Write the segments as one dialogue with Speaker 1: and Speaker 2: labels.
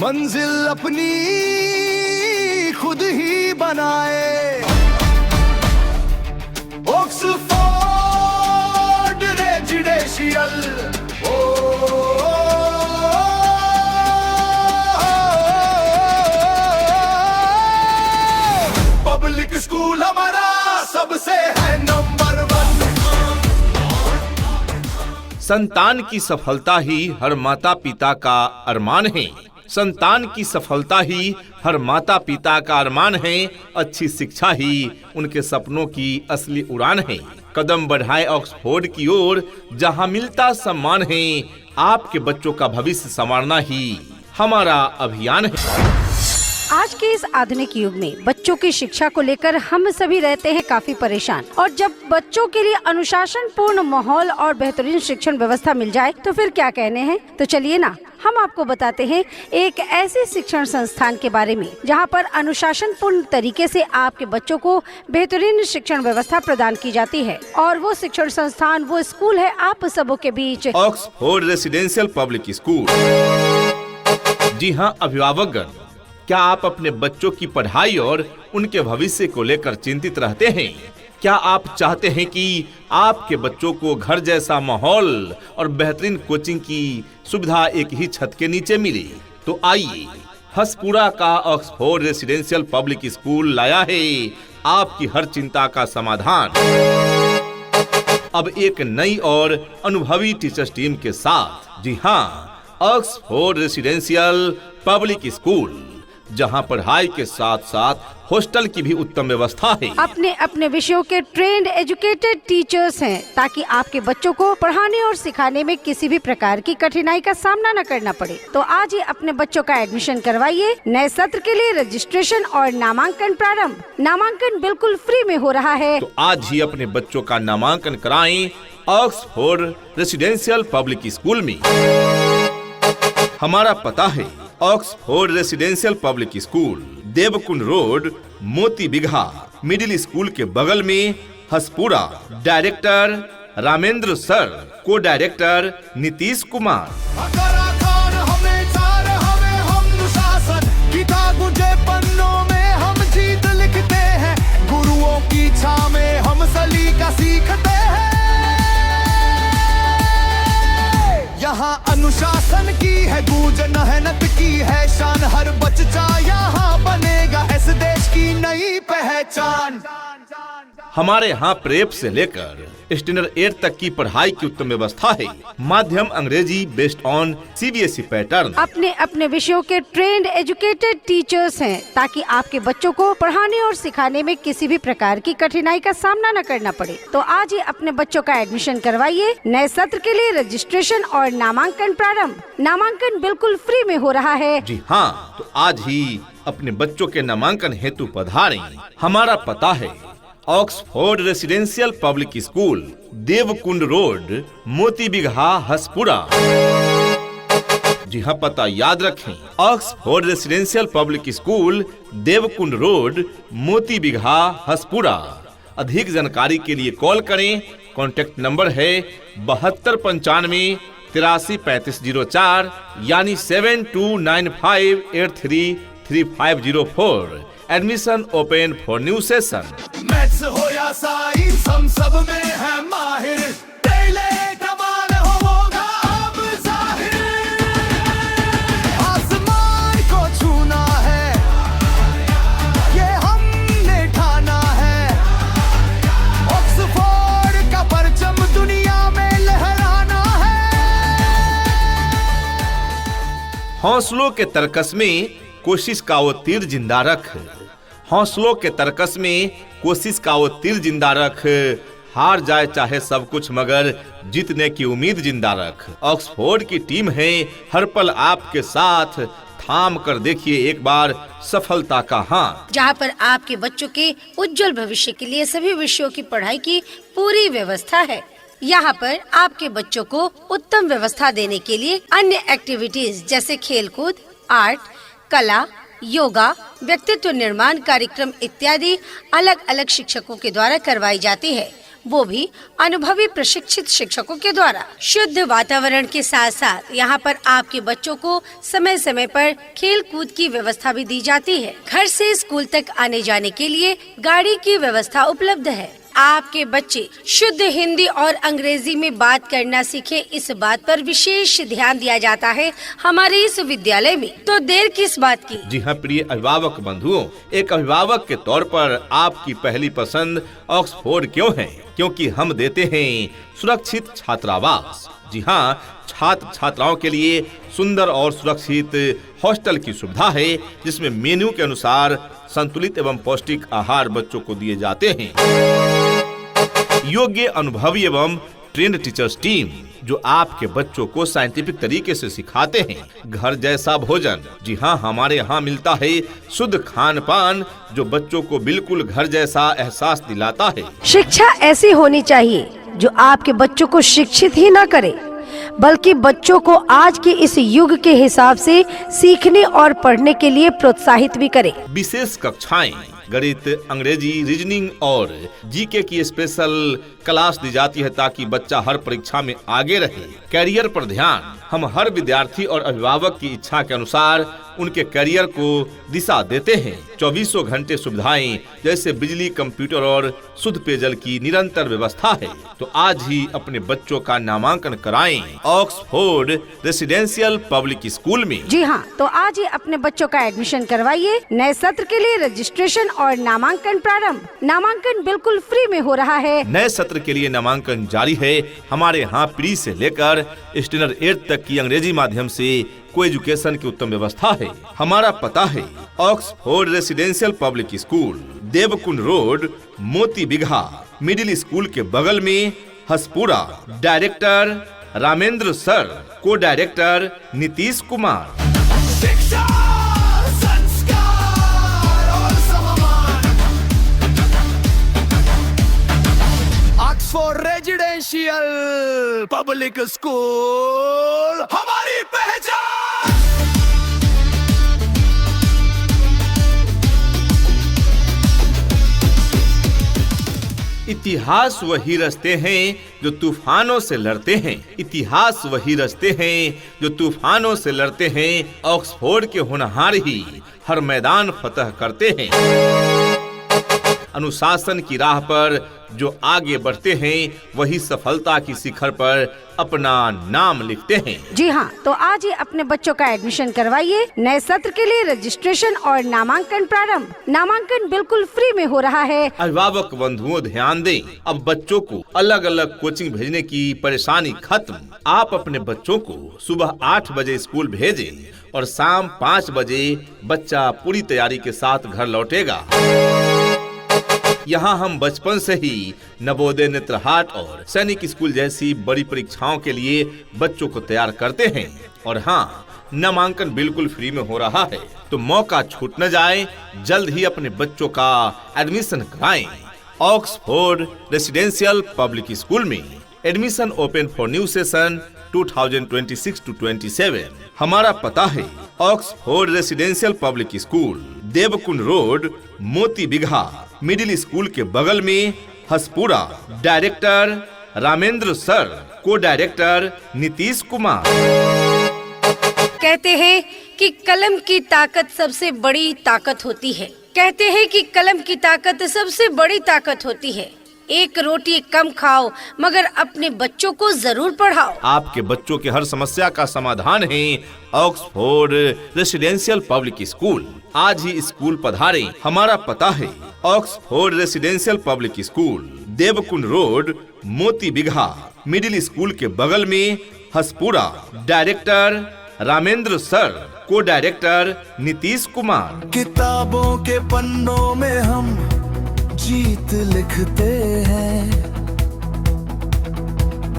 Speaker 1: मंजिल अपनी खुद ही बनाए। ऑक्सफोर्ड रेजिडेंशियल पब्लिक स्कूल हमारा सबसे है नंबर 1।
Speaker 2: संतान की सफलता ही हर माता पिता का अरमान है। संतान की सफलता ही हर माता पिता का अरमान है। अच्छी शिक्षा ही उनके सपनों की असली उड़ान है। कदम बढ़ाए ऑक्सफोर्ड की ओर, जहां मिलता सम्मान है। आपके बच्चों का भविष्य संवारना ही हमारा अभियान है।
Speaker 3: आज के इस आधुनिक युग में बच्चों की शिक्षा को लेकर हम सभी रहते हैं काफी परेशान, और जब बच्चों के लिए अनुशासन पूर्ण माहौल और बेहतरीन शिक्षण व्यवस्था मिल जाए तो फिर क्या कहने हैं। तो चलिए ना, हम आपको बताते हैं एक ऐसे शिक्षण संस्थान के बारे में जहां पर अनुशासन पूर्ण तरीके से आपके बच्चों को बेहतरीन शिक्षण व्यवस्था प्रदान की जाती है। और वो शिक्षण संस्थान, वो स्कूल है आप सबों के बीच
Speaker 2: ऑक्सफोर्ड रेसिडेंशियल पब्लिक स्कूल। जी हाँ अभिभावकगण, क्या आप अपने बच्चों की पढ़ाई और उनके भविष्य को लेकर चिंतित रहते हैं? क्या आप चाहते हैं कि आपके बच्चों को घर जैसा माहौल और बेहतरीन कोचिंग की सुविधा एक ही छत के नीचे मिले? तो आइए, हसपुरा का ऑक्सफोर्ड रेसिडेंशियल पब्लिक स्कूल लाया है आपकी हर चिंता का समाधान। अब एक नई और अनुभवी टीचर्स टीम के साथ। जी हाँ, ऑक्सफोर्ड रेसिडेंशियल पब्लिक स्कूल, जहां पढ़ाई के साथ साथ हॉस्टल की भी उत्तम व्यवस्था है।
Speaker 3: अपने अपने विषयों के ट्रेंड एजुकेटेड टीचर्स हैं, ताकि आपके बच्चों को पढ़ाने और सिखाने में किसी भी प्रकार की कठिनाई का सामना न करना पड़े। तो आज ही अपने बच्चों का एडमिशन करवाइए। नए सत्र के लिए रजिस्ट्रेशन और नामांकन प्रारंभ। नामांकन बिल्कुल फ्री में हो रहा है।
Speaker 2: तो आज ही अपने बच्चों का नामांकन कराएं ऑक्सफोर्ड रेसिडेंशियल पब्लिक स्कूल में। हमारा पता है Oxford residential public school, Deokund road, Moti Bigha middle school के बगल में, हसपुरा। डायरेक्टर रामेंद्र सर, को डायरेक्टर नीतीश कुमार।
Speaker 1: पन्नों में हम जीत लिखते हैं, गुरुओं की छाव में हम सलीका सीखते हैं। यहाँ अनुशासन की है गूंज, मेहनत की है शान, हर बच्चा यहाँ बनेगा इस देश की नई पहचान।
Speaker 2: हमारे यहाँ प्रेप से लेकर स्टैंडर्ड 8 तक की पढ़ाई की उत्तम व्यवस्था है। माध्यम अंग्रेजी बेस्ड ऑन सीबीएसई पैटर्न।
Speaker 3: अपने अपने विषयों के ट्रेंड एजुकेटेड टीचर्स हैं, ताकि आपके बच्चों को पढ़ाने और सिखाने में किसी भी प्रकार की कठिनाई का सामना न करना पड़े। तो आज ही अपने बच्चों का एडमिशन करवाइए। नए सत्र के लिए रजिस्ट्रेशन और नामांकन प्रारंभ। नामांकन बिल्कुल फ्री में हो रहा है।
Speaker 2: जी हाँ, तो आज ही अपने बच्चों के नामांकन हेतु पधारें। हमारा पता है Oxford residential public school, Deokund road, Moti Bigha, Haspura. जी हाँ, पता याद रखें, Oxford residential public school, Deokund road, Moti Bigha, Haspura. अधिक जानकारी के लिए कॉल करें। कॉन्टेक्ट नंबर है 7295 833504, यानी 7295833504। Admission open for new session.
Speaker 1: Maths हो या साइंस, हम सब में है माहिर। कमाल होगा अब जाहिर, आसमान को छूना है ये हमने ठाना है। ऑक्सफोर्ड का परचम दुनिया में लहराना है।
Speaker 2: हौसलों के तरकस में कोशिश का वो तीर जिंदा रख। हौसलों के तरकस में कोशिश का वो तीर जिंदा रख। हार जाए चाहे सब कुछ, मगर जीतने की उम्मीद जिंदा रख। ऑक्सफोर्ड की टीम है हर पल आपके साथ। थाम कर देखिए एक बार सफलता का हाथ।
Speaker 3: जहाँ पर आपके बच्चों के उज्जवल भविष्य के लिए सभी विषयों की पढ़ाई की पूरी व्यवस्था है। यहाँ पर आपके बच्चों को उत्तम व्यवस्था देने के लिए अन्य एक्टिविटीज जैसे खेलकूद, आर्ट, कला, योगा, व्यक्तित्व निर्माण कार्यक्रम इत्यादि अलग अलग शिक्षकों के द्वारा करवाई जाती है। वो भी अनुभवी प्रशिक्षित शिक्षकों के द्वारा। शुद्ध वातावरण के साथ साथ यहाँ पर आपके बच्चों को समय समय पर खेल कूद की व्यवस्था भी दी जाती है। घर से स्कूल तक आने जाने के लिए गाड़ी की व्यवस्था उपलब्ध है। आपके बच्चे शुद्ध हिंदी और अंग्रेजी में बात करना सीखे, इस बात पर विशेष ध्यान दिया जाता है हमारे इस विद्यालय में। तो देर किस बात की।
Speaker 2: जी हाँ प्रिय अभिभावक बंधुओं, एक अभिभावक के तौर पर आपकी पहली पसंद ऑक्सफोर्ड क्यों है? क्योंकि हम देते हैं सुरक्षित छात्रावास। जी हाँ, छात्र छात्राओं के लिए सुंदर और सुरक्षित हॉस्टल की सुविधा है, जिसमें मेन्यू के अनुसार संतुलित एवं पौष्टिक आहार बच्चों को दिए जाते हैं। योग्य अनुभवी एवं ट्रेंड टीचर्स टीम जो आपके बच्चों को साइंटिफिक तरीके से सिखाते हैं। घर जैसा भोजन। जी हाँ, हमारे यहाँ मिलता है शुद्ध खान पान जो बच्चों को बिल्कुल घर जैसा एहसास दिलाता है।
Speaker 3: शिक्षा ऐसी होनी चाहिए जो आपके बच्चों को शिक्षित ही न करे, बल्कि बच्चों को आज के इस युग के हिसाब से सीखने और पढ़ने के लिए प्रोत्साहित भी करे।
Speaker 2: विशेष कक्षाएं, गणित, अंग्रेजी, रीजनिंग और जीके की स्पेशल क्लास दी जाती है ताकि बच्चा हर परीक्षा में आगे रहे। कैरियर पर ध्यान। हम हर विद्यार्थी और अभिभावक की इच्छा के अनुसार उनके करियर को दिशा देते हैं। 24 घंटे सुविधाएं जैसे बिजली, कंप्यूटर और शुद्ध पेयजल की निरंतर व्यवस्था है। तो आज ही अपने बच्चों का नामांकन कराएं ऑक्सफोर्ड रेसिडेंशियल पब्लिक स्कूल में।
Speaker 3: जी हाँ, तो आज ही अपने बच्चों का एडमिशन करवाइए। नए सत्र के लिए रजिस्ट्रेशन और नामांकन प्रारंभ। नामांकन बिल्कुल फ्री में हो रहा है।
Speaker 2: नए सत्र के लिए नामांकन जारी है। हमारे यहाँ प्री से लेकर स्टैंडर्ड 8 तक की अंग्रेजी माध्यम से को एजुकेशन की उत्तम व्यवस्था है। हमारा पता है Oxford residential public school, Deokund road, Moti Bigha, middle school के बगल में, हसपुरा। डायरेक्टर रामेंद्र सर, को डायरेक्टर नीतीश कुमार।
Speaker 1: शिक्षा, संस्कार और सम्मान। ऑक्सफोर्ड रेजिडेंशियल पब्लिक स्कूल, हमारी पहचान।
Speaker 2: इतिहास वही रास्ते हैं जो तूफानों से लड़ते हैं। इतिहास वही रास्ते हैं जो तूफानों से लड़ते हैं। ऑक्सफोर्ड के होनहार ही हर मैदान फतह करते हैं। अनुशासन की राह पर जो आगे बढ़ते हैं वही सफलता की शिखर पर अपना नाम लिखते हैं।
Speaker 3: जी हाँ, तो आज ही अपने बच्चों का एडमिशन करवाइए। नए सत्र के लिए रजिस्ट्रेशन और नामांकन प्रारंभ। नामांकन बिल्कुल फ्री में हो रहा है।
Speaker 2: अभिभावक बंधुओं ध्यान दें, अब बच्चों को अलग अलग कोचिंग भेजने की परेशानी खत्म। आप अपने बच्चों को सुबह 8 बजे स्कूल भेजें और शाम 5 बजे बच्चा पूरी तैयारी के साथ घर लौटेगा। यहाँ हम बचपन से ही नवोदय, नेत्रहाट और सैनिक स्कूल जैसी बड़ी परीक्षाओं के लिए बच्चों को तैयार करते हैं। और हाँ, नामांकन बिल्कुल फ्री में हो रहा है, तो मौका छूट न जाए। जल्द ही अपने बच्चों का एडमिशन कराएं ऑक्सफोर्ड रेसिडेंशियल पब्लिक स्कूल में। Admission open for new session 2026-27। हमारा पता है Oxford residential public school, Deokund road, Moti Bigha, middle school के बगल में, हसपुरा। डायरेक्टर रामेंद्र सर, को डायरेक्टर नीतीश कुमार।
Speaker 3: कहते हैं कि कलम की ताकत सबसे बड़ी ताकत होती है। कहते हैं कि कलम की ताकत सबसे बड़ी ताकत होती है। एक रोटी कम खाओ मगर अपने बच्चों को जरूर पढ़ाओ।
Speaker 2: आपके बच्चों की हर समस्या का समाधान है ऑक्सफोर्ड रेसिडेंशियल पब्लिक स्कूल। आज ही स्कूल पधारें। हमारा पता है Oxford residential public school, Deokund road, Moti Bigha, middle school के बगल में, हसपुरा। डायरेक्टर रामेंद्र सर, को डायरेक्टर नीतीश कुमार।
Speaker 1: किताबों के पन्नों में हम जीत लिखते हैं,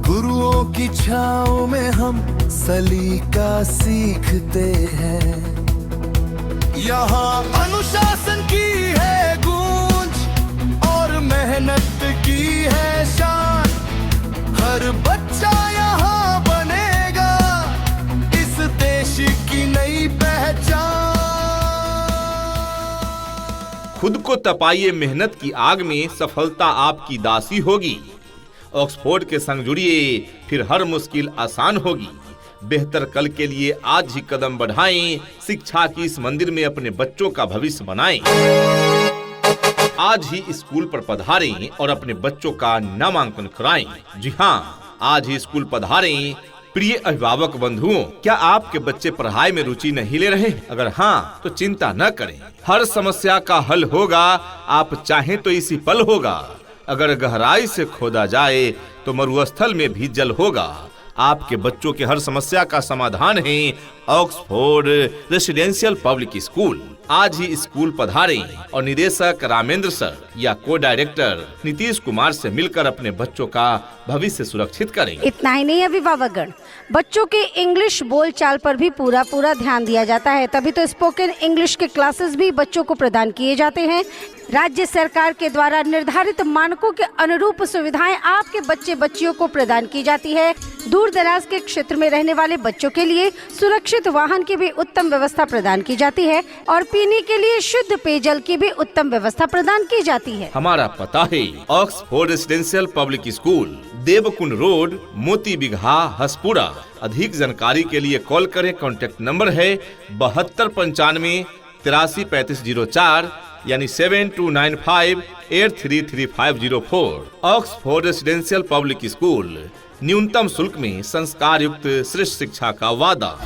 Speaker 1: गुरुओं की छाँव में हम सलीका सीखते हैं। यहाँ अनुशासन की है गूंज और मेहनत की है शान। हर बच्चा यहाँ बनेगा इस देश की नई पहचान।
Speaker 2: खुद को तपाइए मेहनत की आग में, सफलता आपकी दासी होगी। ऑक्सफोर्ड के संग जुड़िए, फिर हर मुश्किल आसान होगी। बेहतर कल के लिए आज ही कदम बढ़ाएं, शिक्षा की इस मंदिर में अपने बच्चों का भविष्य बनाएं। आज ही स्कूल पर पधारें और अपने बच्चों का नामांकन कराएं। जी हाँ, आज ही स्कूल पधारें। प्रिय अभिभावक बंधुओं, क्या आपके बच्चे पढ़ाई में रुचि नहीं ले रहे? अगर हाँ, तो चिंता न करें, हर समस्या का हल होगा। आप चाहें तो इसी पल होगा। अगर गहराई से खोदा जाए तो मरुस्थल में भी जल होगा। आपके बच्चों के हर समस्या का समाधान है ऑक्सफोर्ड रेसिडेंशियल पब्लिक स्कूल। आज ही स्कूल पधारें और निदेशक रामेंद्र सर या को डायरेक्टर नीतीश कुमार से मिलकर अपने बच्चों का भविष्य सुरक्षित करें।
Speaker 3: इतना ही नहीं अभिभावकगण, बच्चों के इंग्लिश बोलचाल पर भी पूरा ध्यान दिया जाता है। तभी तो स्पोकन इंग्लिश के क्लासेस भी बच्चों को प्रदान किए जाते हैं। राज्य सरकार के द्वारा निर्धारित मानकों के अनुरूप सुविधाएं आपके बच्चे बच्चियों को प्रदान की जाती है। दूर दराज के क्षेत्र में रहने वाले बच्चों के लिए सुरक्षित वाहन की भी उत्तम व्यवस्था प्रदान की जाती है और पीने के लिए शुद्ध पेयजल की भी उत्तम व्यवस्था प्रदान की जाती है।
Speaker 2: हमारा पता है Oxford residential public school, Deokund road, Moti Bigha, Haspura. अधिक जानकारी के लिए कॉल करें। कॉन्टैक्ट नंबर है 7295 833504 यानी 7295833504। ऑक्सफोर्ड रेसिडेंशियल पब्लिक स्कूल, न्यूनतम शुल्क में संस्कार युक्त श्रेष्ठ शिक्षा का वादा।